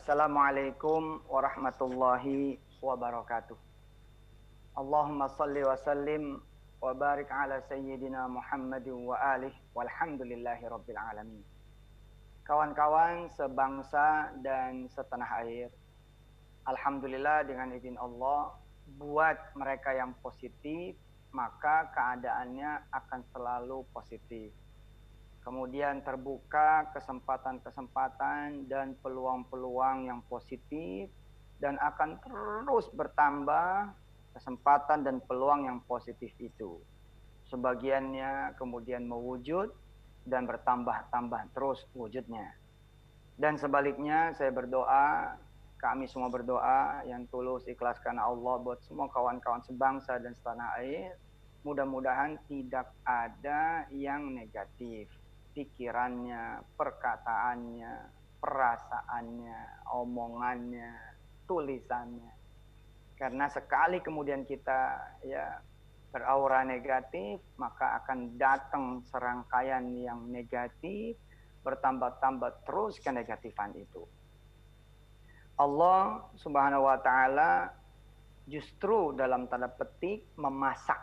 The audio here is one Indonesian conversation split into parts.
Assalamualaikum warahmatullahi wabarakatuh. Allahumma salli wa sallim wa barik ala sayyidina Muhammadin wa alihi walhamdulillahi rabbil alamin. Kawan-kawan sebangsa dan setanah air, alhamdulillah dengan izin Allah, buat mereka yang positif, maka keadaannya akan selalu positif. Kemudian terbuka kesempatan-kesempatan dan peluang-peluang yang positif dan akan terus bertambah kesempatan dan peluang yang positif itu. Sebagiannya kemudian mewujud dan bertambah-tambah terus wujudnya. Dan sebaliknya saya berdoa, kami semua berdoa yang tulus ikhlas karena Allah buat semua kawan-kawan sebangsa dan setanah air, mudah-mudahan tidak ada yang negatif. Pikirannya, perkataannya, perasaannya, omongannya, tulisannya. Karena sekali kemudian kita beraura negatif, maka akan datang serangkaian yang negatif, bertambah-tambah terus kenegatifan itu. Allah Subhanahu wa taala justru dalam tanda petik memasak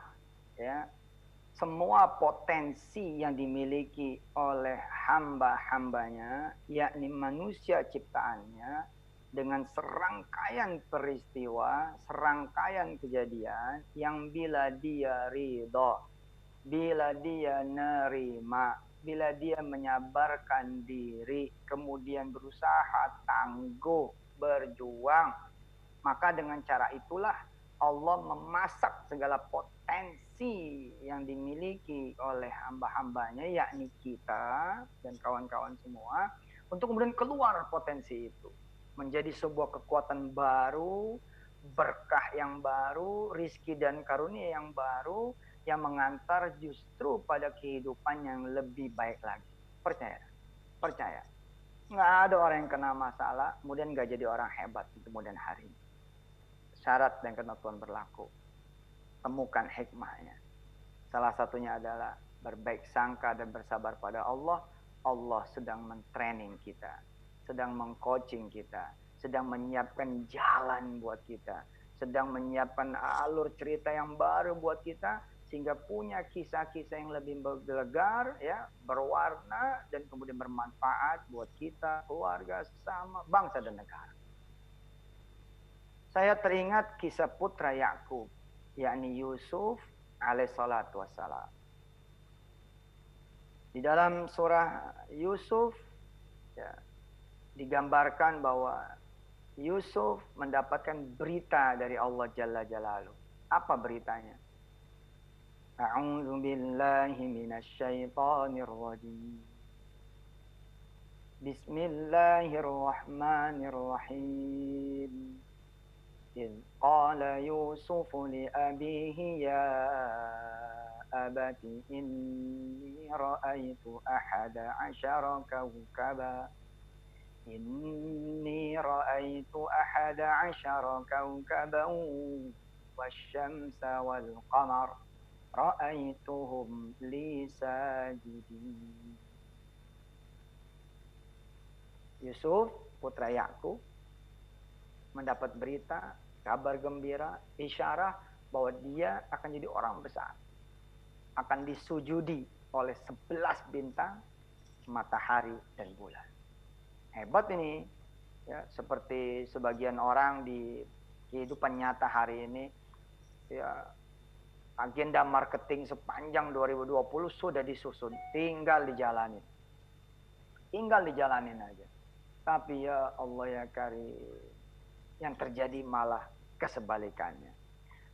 semua potensi yang dimiliki oleh hamba-hambanya, yakni manusia ciptaannya, dengan serangkaian peristiwa, serangkaian kejadian yang bila dia ridho, bila dia nerima, bila dia menyabarkan diri, kemudian berusaha tangguh, berjuang, maka dengan cara itulah Allah memasak segala potensi yang dimiliki oleh hamba-hambanya, yakni kita dan kawan-kawan semua, untuk kemudian keluar potensi itu. Menjadi sebuah kekuatan baru, berkah yang baru, rizki dan karunia yang baru, yang mengantar justru pada kehidupan yang lebih baik lagi. Percaya? Percaya. Nggak ada orang yang kena masalah, kemudian nggak jadi orang hebat di kemudian hari. Syarat dan ketentuan berlaku. Temukan hikmahnya. Salah satunya adalah berbaik sangka dan bersabar pada Allah. Allah sedang mentraining kita, sedang mengcoaching kita, sedang menyiapkan jalan buat kita, sedang menyiapkan alur cerita yang baru buat kita, sehingga punya kisah-kisah yang lebih bergelegar, berwarna, dan kemudian bermanfaat buat kita, keluarga, sesama, bangsa dan negara. Saya teringat kisah putra Yakub, yakni Yusuf alaihissalatu wassalam. Di dalam surah Yusuf digambarkan bahwa Yusuf mendapatkan berita dari Allah Jalla Jalaluhu. Apa beritanya? A'udzu billahi minasyaitonir rajim. Bismillahirrahmanirrahim. إذ قال يوسف لأبيه يا أبت إني رأيت أحد عشر كوكبا والشمس والقمر رأيتهم لي ساجدين. Yusuf, putra Yakub, mendapat berita, kabar gembira, isyarat bahwa dia akan jadi orang besar. Akan disujudi oleh 11 bintang, matahari, dan bulan. Hebat ini. Seperti sebagian orang di kehidupan nyata hari ini, agenda marketing sepanjang 2020 sudah disusun. Tinggal dijalanin. Tinggal dijalanin aja. Tapi ya Allah ya Karim, yang terjadi malah kesebalikannya.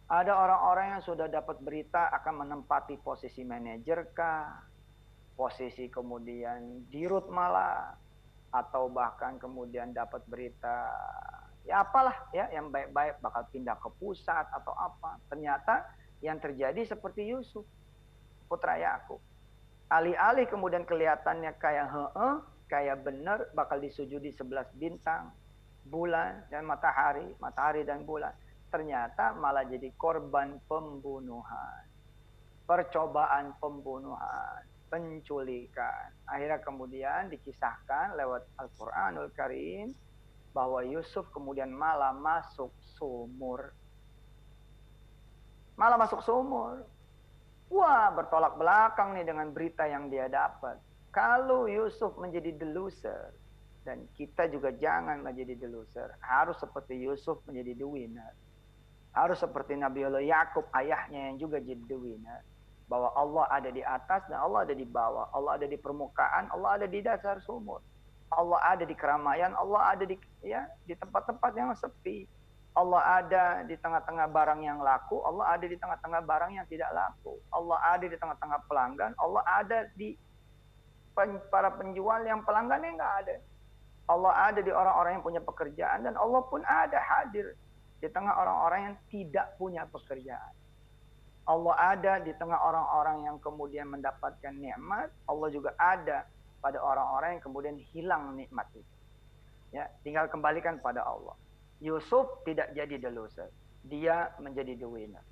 Ada orang-orang yang sudah dapat berita akan menempati posisi manajer kah, posisi kemudian dirut malah, atau bahkan kemudian dapat berita yang baik-baik bakal pindah ke pusat atau apa. Ternyata yang terjadi seperti Yusuf, putra Yakub. Alih-alih kemudian kelihatannya kayak benar bakal disujudi 11 bintang, bulan dan matahari dan bulan, ternyata malah jadi korban pembunuhan, percobaan pembunuhan, penculikan. Akhirnya kemudian dikisahkan lewat Al-Quranul Karim bahwa Yusuf kemudian malah masuk sumur. Malah masuk sumur. Wah, bertolak belakang nih dengan berita yang dia dapat. Kalau Yusuf menjadi the loser, dan kita juga jangan menjadi the loser. Harus seperti Yusuf menjadi the winner. Harus seperti Nabiullah Yakub, ayahnya yang juga jadi the winner. Bahwa Allah ada di atas dan Allah ada di bawah. Allah ada di permukaan, Allah ada di dasar sumur. Allah ada di keramaian, Allah ada di tempat-tempat yang sepi. Allah ada di tengah-tengah barang yang laku, Allah ada di tengah-tengah barang yang tidak laku. Allah ada di tengah-tengah pelanggan, Allah ada di para penjual yang pelanggannya nggak ada. Allah ada di orang-orang yang punya pekerjaan, dan Allah pun ada hadir di tengah orang-orang yang tidak punya pekerjaan. Allah ada di tengah orang-orang yang kemudian mendapatkan nikmat, Allah juga ada pada orang-orang yang kemudian hilang nikmat itu. Ya, tinggal kembalikan pada Allah. Yusuf tidak jadi the loser, dia menjadi the winner.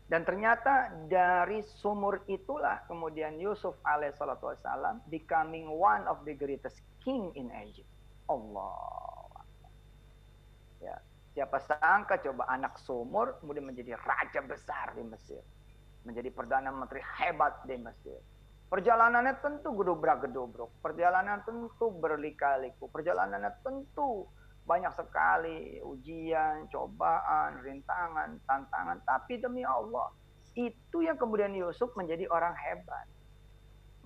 Dan ternyata dari sumur itulah kemudian Yusuf alaihissalatu wassalam becoming one of the greatest king in Egypt. Allah. Ya, siapa sangka coba anak sumur kemudian menjadi raja besar di Mesir, menjadi perdana menteri hebat di Mesir. Perjalanannya tentu gedobrak-gedobrok, perjalanan tentu berlika-liku, perjalanannya tentu banyak sekali ujian, cobaan, rintangan, tantangan. Tapi demi Allah, itu yang kemudian Yusuf menjadi orang hebat.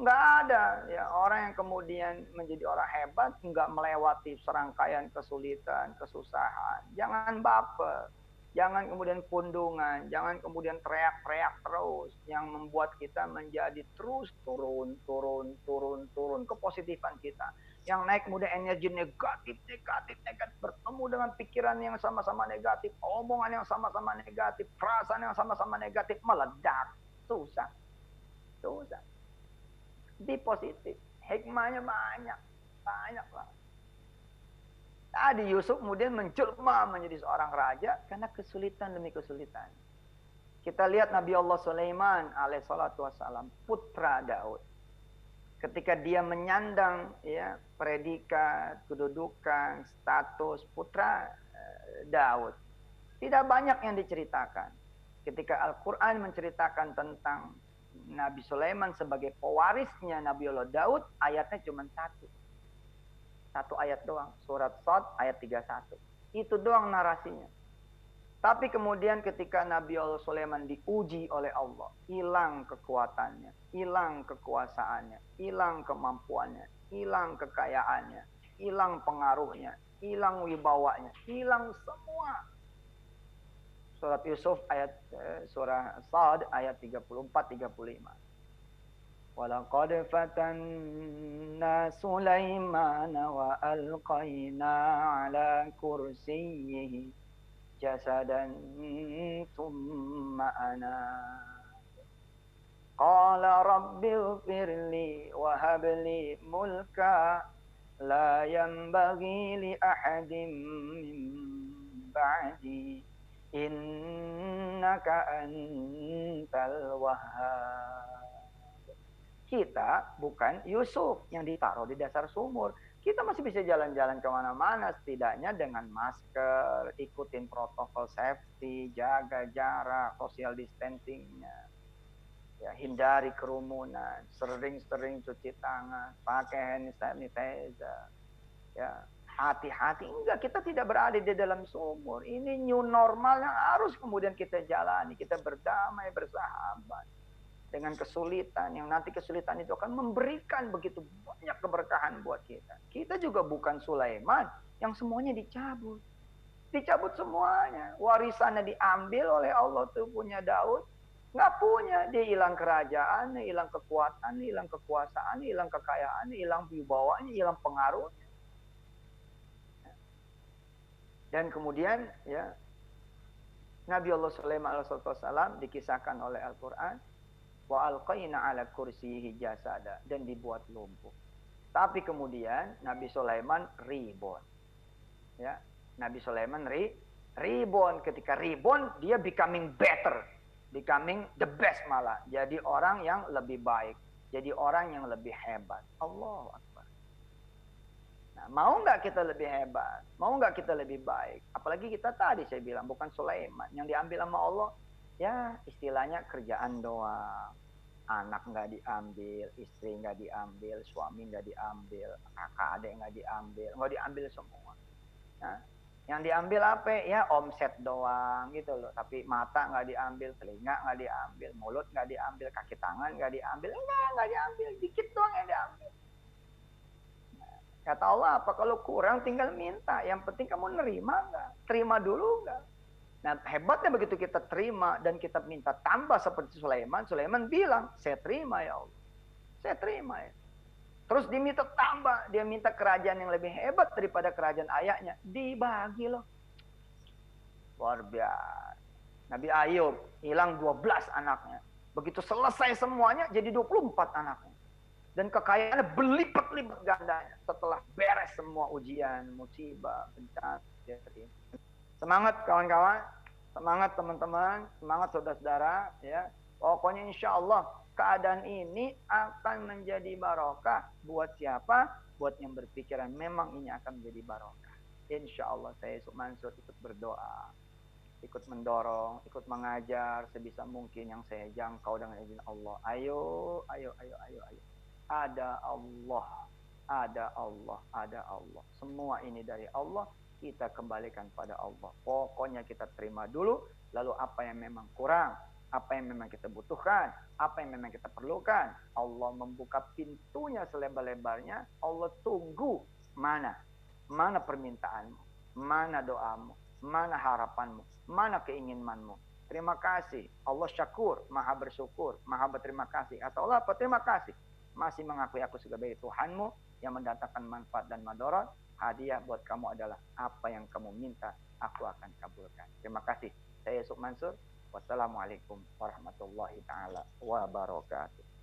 Nggak ada ya orang yang kemudian menjadi orang hebat nggak melewati serangkaian kesulitan, kesusahan. Jangan baper, jangan kemudian pundungan, jangan kemudian teriak-teriak terus yang membuat kita menjadi terus turun kepositifan kita. Yang naik kemudian energi negatif, bertemu dengan pikiran yang sama-sama negatif, omongan yang sama-sama negatif, perasaan yang sama-sama negatif, meledak. Susah. Be positif. Hikmahnya banyak lah. Tadi Yusuf kemudian menjelma menjadi seorang raja karena kesulitan demi kesulitan. Kita lihat Nabi Allah Sulaiman alaihissalatu wassalam, putra Daud. Ketika dia menyandang ya predikat, kedudukan, status putra Daud, tidak banyak yang diceritakan. Ketika Al-Quran menceritakan tentang Nabi Sulaiman sebagai pewarisnya Nabiullah Daud, ayatnya cuma satu ayat doang, surat Shad ayat 31. Itu doang narasinya. Tapi kemudian ketika Nabi Allah Sulaiman diuji oleh Allah, hilang kekuatannya, hilang kekuasaannya, hilang kemampuannya, hilang kekayaannya, hilang pengaruhnya, hilang wibawanya, hilang semua. Surat Yusuf ayat surah Shad ayat 34-35. Walaqad fatanna Sulaimana wa alqaina ala kursiyyihi jasadan thumma ana qala rabbi ighfirli wa habli mulka la yanbaghi li ahadin min ba'di innaka antal wahhab. Kita bukan Yusuf yang ditaruh di dasar sumur. Kita masih bisa jalan-jalan kemana-mana, setidaknya dengan masker, ikutin protokol safety, jaga jarak, social distancingnya. Ya, hindari kerumunan, sering-sering cuci tangan, pakai hand sanitizer. Ya, hati-hati. Enggak, kita tidak berada di dalam sumur. Ini new normal yang harus kemudian kita jalani. Kita berdamai, bersahabat dengan kesulitan, yang nanti kesulitan itu akan memberikan begitu banyak keberkahan buat kita. Kita juga bukan Sulaiman yang semuanya dicabut. Dicabut semuanya. Warisannya diambil oleh Allah tuh punya Daud. Nggak punya. Dia hilang kerajaan, hilang kekuatan, hilang kekuasaan, hilang kekayaan, hilang wibawanya, hilang pengaruhnya. Dan kemudian ya Nabi Allah Sulaiman alaihissalam dikisahkan oleh Al-Quran, wa alqaina ala kursiyyihi jasada, dan dibuat lumpuh. Tapi kemudian Nabi Sulaiman reborn. Ya, Nabi Sulaiman reborn. Ketika reborn, dia becoming better, becoming the best malah. Jadi orang yang lebih baik, jadi orang yang lebih hebat. Allahu Akbar. Nah, Mau nggak kita lebih hebat? Mau nggak kita lebih baik? Apalagi kita tadi saya bilang bukan Sulaiman. Yang diambil sama Allah, ya istilahnya kerjaan doang. Anak nggak diambil, istri nggak diambil, suami nggak diambil, kakak adik nggak diambil semua. Nah, yang diambil apa? Ya omset doang gitu loh. Tapi mata nggak diambil, telinga nggak diambil, mulut nggak diambil, kaki tangan nggak diambil, nggak diambil, dikit doang yang diambil. Kata Allah apa? Kalau kurang tinggal minta. Yang penting kamu nerima nggak? Terima dulu nggak? Nah hebatnya begitu kita terima dan kita minta tambah seperti Sulaiman. Sulaiman bilang, saya terima ya Allah. Saya terima ya. Terus diminta tambah. Dia minta kerajaan yang lebih hebat daripada kerajaan ayahnya. Dibagi loh. Luar biasa. Nabi Ayub hilang 12 anaknya. Begitu selesai semuanya jadi 24 anaknya. Dan kekayaannya berlipat-lipat gandanya setelah beres semua ujian, musibah, bencana. Semangat kawan-kawan, semangat teman-teman, semangat saudara-saudara. Ya, pokoknya insya Allah keadaan ini akan menjadi barokah buat siapa? Buat yang berpikiran memang ini akan menjadi barokah. Insya Allah saya Yusuf Mansur ikut berdoa, ikut mendorong, ikut mengajar sebisa mungkin yang saya jangkau dengan izin Allah. Ayo, ayo, ayo, ayo, ayo. Ada Allah, ada Allah, ada Allah. Semua ini dari Allah, kita kembalikan pada Allah. Pokoknya kita terima dulu, lalu apa yang memang kurang, apa yang memang kita butuhkan, apa yang memang kita perlukan. Allah membuka pintunya selebar-lebarnya, Allah tunggu mana permintaanmu, mana doamu, mana harapanmu, mana keinginanmu. Terima kasih. Allah syakur, maha bersyukur, maha berterima kasih. Atau Allah apa? Terima kasih. Masih mengakui aku sebagai Tuhanmu yang mendatangkan manfaat dan madarat. Hadiah buat kamu adalah apa yang kamu minta, aku akan kabulkan. Terima kasih. Saya Yusuf Mansur. Wassalamualaikum warahmatullahi taala wabarakatuh.